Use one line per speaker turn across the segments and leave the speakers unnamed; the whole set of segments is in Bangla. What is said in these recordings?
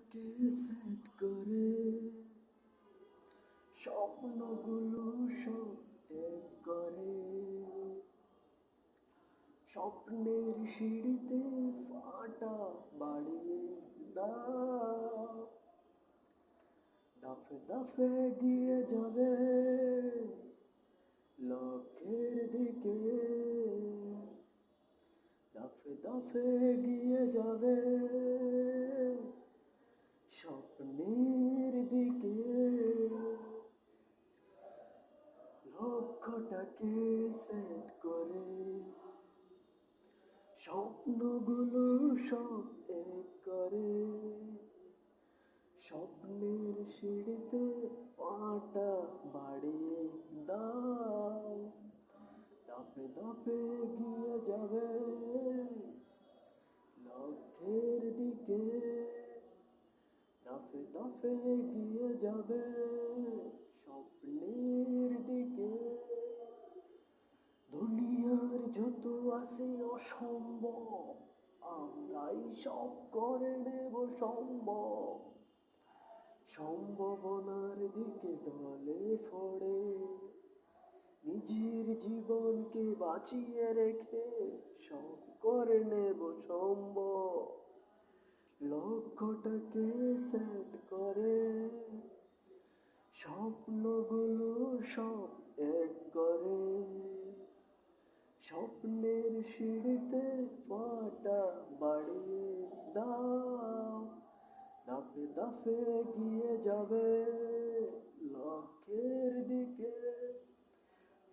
লক্ষ্যটাকে সেট করে স্বপ্নগুলো সব এক করে স্বপ্নের সিঁড়িতে ফাটা বাড়িয়ে দাও দফে দফে গিয়ে যাবে লক্ষ্যের দিকে দফে দফে গিয়ে যাবে স্বপ্নের দিকে লক্ষ্যটাকে সেট করে স্বপ্নগুলো সব এক করে স্বপ্নের সিঁড়িতে পাটা বাড়িয়ে দাও দফে দফে গিয়ে যাবে লক্ষ্যের দিকে দফে দফে গিয়ে যাবে স্বপ্নের দিকে দুনিয়ার যত আছে অসম্ভব আমরাই সব করে নেব সম্ভব সম্ভাবনার দিকে ঢলে পড়ে নিজের জীবনকে বাঁচিয়ে রেখে সব করে নেব সম্ভব লক্ষ্যটাকে সেট করে স্বপ্নগুলো সব এক করে স্বপ্নের সিঁড়িতে পাটা বাড়িয়ে দাও দফে দফে গিয়ে যাবে লক্ষ্যের দিকে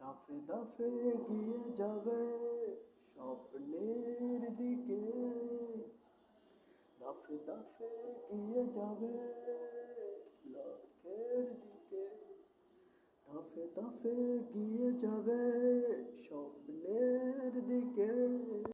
দফে দফে গিয়ে যাবে স্বপ্নের দিকে দফে দফে গিয়ে যাবে লক্ষ্যের দিকে দফে দফে গিয়ে যাবে স্বপ্নের দিকে।